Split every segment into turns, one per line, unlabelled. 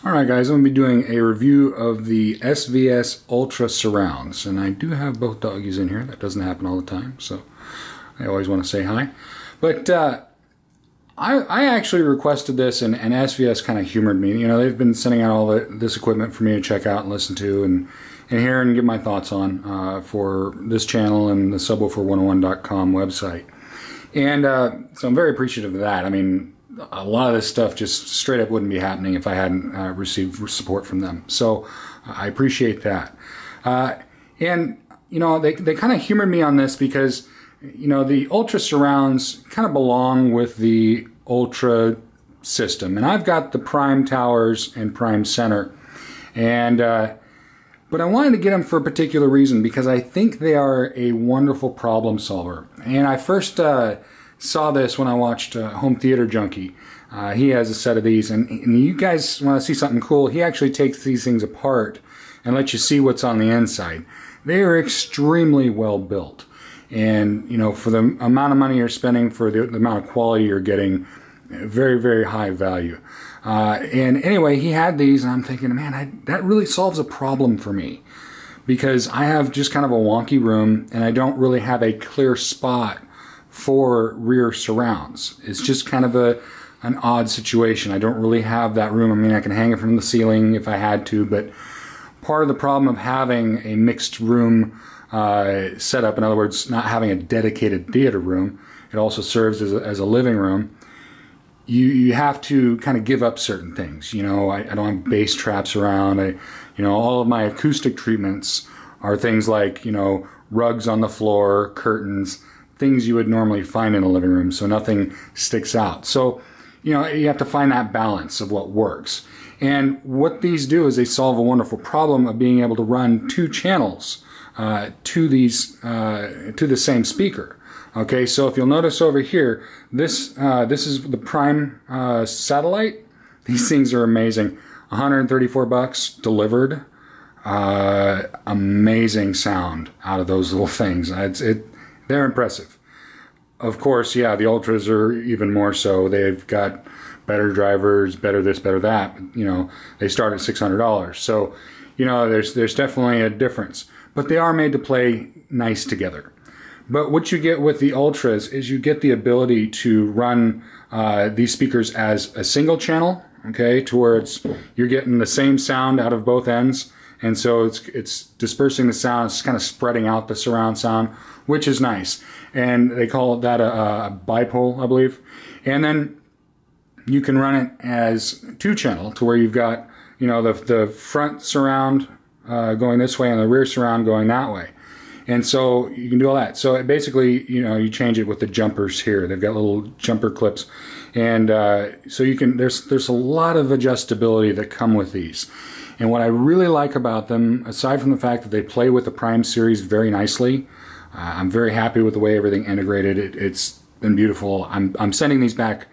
Alright guys, I'm going to be doing a review of the SVS Ultra Surrounds, and I do have both doggies in here. That doesn't happen all the time, so I always want to say hi. But I actually requested this, and SVS kind of humored me. You know, they've been sending out all this equipment for me to check out and listen to and hear and give my thoughts on for this channel and the Subwoofer101.com website. And so I'm very appreciative of that. I mean, a lot of this stuff just straight up wouldn't be happening if I hadn't received support from them. So I appreciate that. And, you know, they kind of humored me on this because, you know, the Ultra Surrounds kind of belong with the Ultra system. And I've got the Prime Towers and Prime Center. And, but I wanted to get them for a particular reason because I think they are a wonderful problem solver. And I first saw this when I watched Home Theater Junky. He has a set of these, and you guys want to see something cool, he actually takes these things apart and lets you see what's on the inside. They are extremely well built, and you know, for the amount of money you're spending, for the amount of quality you're getting, very, very high value. And anyway, he had these, and I'm thinking, man, that really solves a problem for me, because I have just kind of a wonky room, and I don't really have a clear spot for rear surrounds. It's just kind of an odd situation. I don't really have that room. I mean, I can hang it from the ceiling if I had to, but part of the problem of having a mixed room setup, in other words, not having a dedicated theater room, it also serves as a living room. You have to kind of give up certain things. You know, I don't have bass traps around. You know, all of my acoustic treatments are things like, you know, rugs on the floor, curtains, things you would normally find in a living room, so nothing sticks out. So, you know, you have to find that balance of what works. And what these do is they solve a wonderful problem of being able to run two channels to the same speaker. Okay, so if you'll notice over here, this is the Prime satellite. These things are amazing. 134 bucks delivered. Amazing sound out of those little things. They're impressive. Of course, yeah, the Ultras are even more so. They've got better drivers, better this, better that. You know, they start at $600. So, you know, there's definitely a difference. But they are made to play nice together. But what you get with the Ultras is you get the ability to run these speakers as a single channel, okay, to where you're getting the same sound out of both ends. And so it's dispersing the sound, it's kind of spreading out the surround sound, which is nice. And they call that a bipole, I believe. And then you can run it as two channel, to where you've got, you know, the front surround going this way and the rear surround going that way. And so you can do all that. So it basically, you know, you change it with the jumpers here. They've got little jumper clips. And so you can, there's a lot of adjustability that come with these. And what I really like about them, aside from the fact that they play with the Prime series very nicely, I'm very happy with the way everything integrated. It's been beautiful. I'm sending these back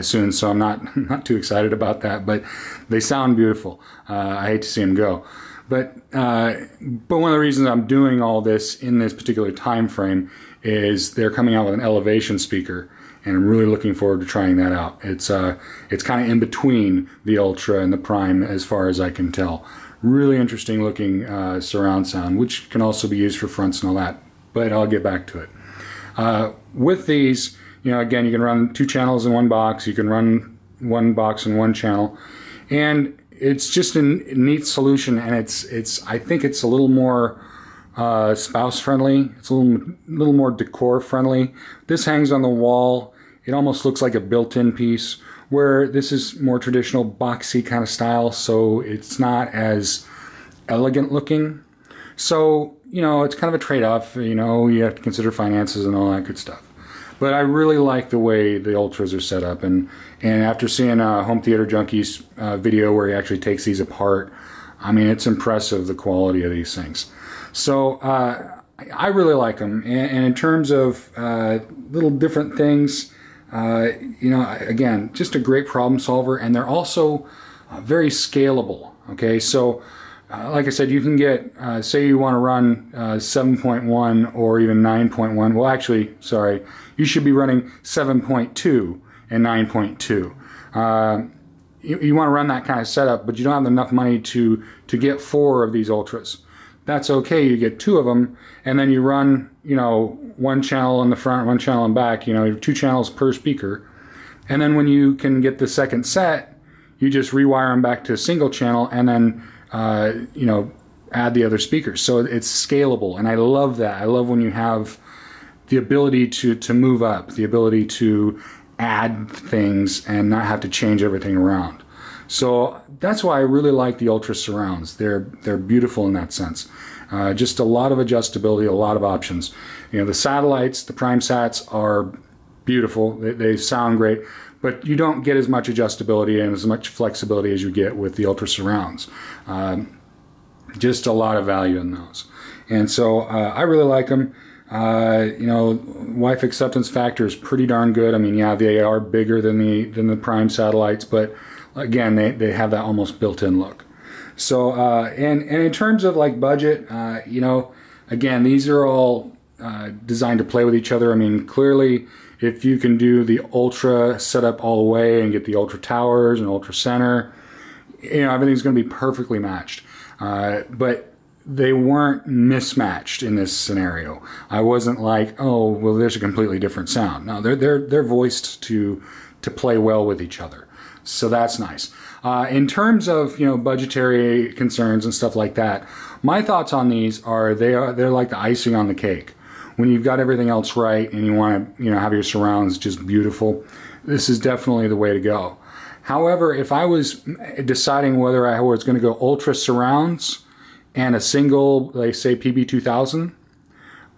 soon, so I'm not too excited about that, but they sound beautiful. I hate to see them go. But one of the reasons I'm doing all this in this particular time frame is they're coming out with an elevation speaker, and I'm really looking forward to trying that out. It's kind of in between the Ultra and the Prime as far as I can tell. Really interesting looking surround sound, which can also be used for fronts and all that, but I'll get back to it. With these, you know, again, you can run two channels in one box, you can run one box in one channel, and it's just a neat solution, and I think it's a little more spouse friendly. It's a little more decor friendly. This hangs on the wall. It almost looks like a built-in piece, where this is more traditional boxy kind of style, so it's not as elegant looking. So, you know, it's kind of a trade-off. You know, you have to consider finances and all that good stuff. But I really like the way the Ultras are set up, and after seeing Home Theater Junky's video where he actually takes these apart, I mean, it's impressive, the quality of these things. So I really like them, and in terms of little different things, you know, again, just a great problem solver, and they're also very scalable. Okay, so like I said, you can get, say you want to run 7.1 or even 9.1. Well, actually, sorry, you should be running 7.2 and 9.2. you want to run that kind of setup, but you don't have enough money to get 4 of these Ultras. That's okay. You get 2 of them, and then you run, you know, 1 channel in the front, 1 channel in back. You know, 2 channels per speaker. And then when you can get the second set, you just rewire them back to a single channel, and then you know, add the other speakers. So it's scalable, and I love that. I love when you have the ability to move up, the ability to add things and not have to change everything around. So that's why I really like the Ultra Surrounds. They're beautiful in that sense. Just a lot of adjustability, a lot of options. You know, the satellites, the Prime Sats are beautiful. They sound great, but you don't get as much adjustability and as much flexibility as you get with the Ultra Surrounds. Just a lot of value in those. And so I really like them. You know, Wi-Fi acceptance factor is pretty darn good. I mean, yeah, they are bigger than the Prime satellites, but again, they have that almost built-in look. So, and in terms of like budget, you know, again, these are all designed to play with each other. I mean, clearly, if you can do the Ultra setup all the way and get the Ultra Towers and Ultra Center, you know, everything's going to be perfectly matched. But they weren't mismatched in this scenario. I wasn't like, oh, well, there's a completely different sound. No, they're voiced to play well with each other. So that's nice. In terms of, you know, budgetary concerns and stuff like that, my thoughts on these are they're like the icing on the cake. When you've got everything else right and you want to, you know, have your surrounds just beautiful, this is definitely the way to go. However, if I was deciding whether I was going to go Ultra Surrounds and a single, like say PB2000,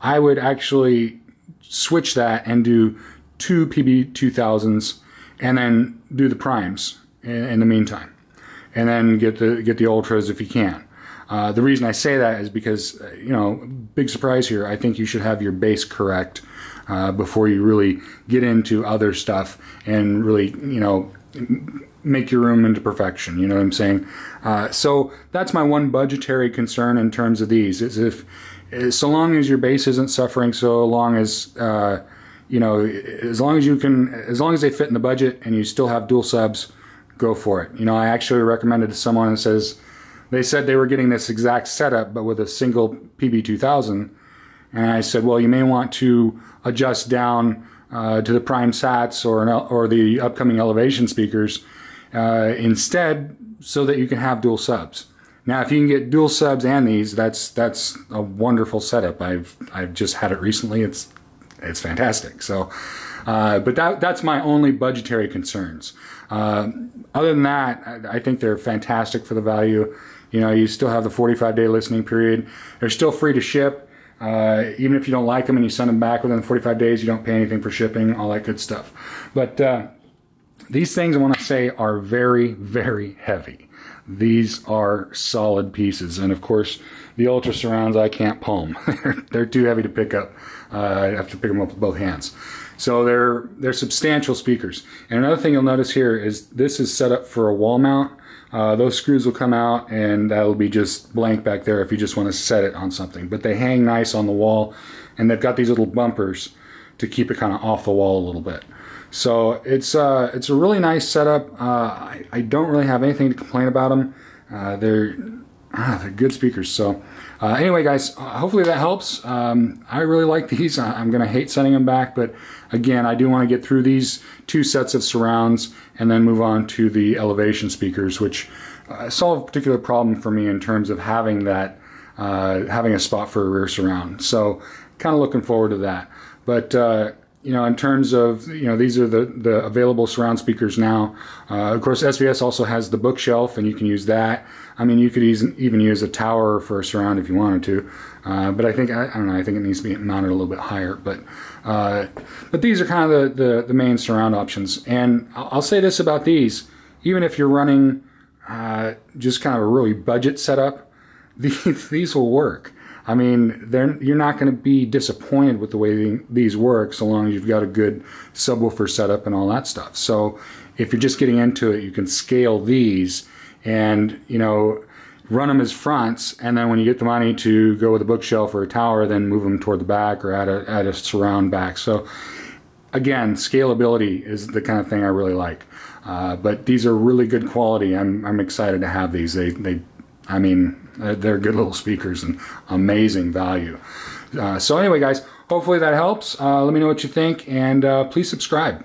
I would actually switch that and do 2 PB2000s and then do the Primes in the meantime, and then get the Ultras if you can. The reason I say that is because, you know, big surprise here, I think you should have your bass correct before you really get into other stuff and really, you know, make your room into perfection. You know what I'm saying? So that's my one budgetary concern in terms of these, is if, so long as your bass isn't suffering, so long as, you know, as long as they fit in the budget and you still have dual subs, go for it. You know, I actually recommended to someone and they said they were getting this exact setup, but with a single PB2000. And I said, well, you may want to adjust down to the Prime Sats or the upcoming Elevation speakers instead, so that you can have dual subs. Now, if you can get dual subs and these, that's a wonderful setup. I've just had it recently. It's fantastic. So, but that's my only budgetary concerns. Other than that, I think they're fantastic for the value. You know, you still have the 45-day listening period. They're still free to ship. Even if you don't like them and you send them back within 45 days, you don't pay anything for shipping, all that good stuff. But these things, I want to say, are very, very heavy. These are solid pieces. And of course, the Ultra Surrounds, I can't palm. They're too heavy to pick up. I have to pick them up with both hands. So they're substantial speakers. And another thing you'll notice here is this is set up for a wall mount. Those screws will come out and that'll be just blank back there if you just want to set it on something. But they hang nice on the wall, and they've got these little bumpers to keep it kind of off the wall a little bit. So it's a really nice setup. I don't really have anything to complain about them. They're good speakers. So anyway, guys, hopefully that helps. I really like these. I'm going to hate sending them back, but again, I do want to get through these 2 sets of surrounds and then move on to the Elevation speakers, which solve a particular problem for me in terms of having that, having a spot for a rear surround. So kind of looking forward to that. But you know, in terms of, you know, these are the available surround speakers now. Of course, SVS also has the bookshelf, and you can use that. I mean, you could even use a tower for a surround if you wanted to. But I think, I don't know, I think it needs to be mounted a little bit higher. But these are kind of the main surround options. And I'll say this about these: even if you're running just kind of a really budget setup, these will work. I mean, you're not going to be disappointed with the way these work, so long as you've got a good subwoofer setup and all that stuff. So if you're just getting into it, you can scale these and, you know, run them as fronts, and then when you get the money to go with a bookshelf or a tower, then move them toward the back or add a surround back. So again, scalability is the kind of thing I really like. But these are really good quality. I'm excited to have these. I mean, they're good little speakers and amazing value. So anyway, guys, hopefully that helps. Let me know what you think, and please subscribe.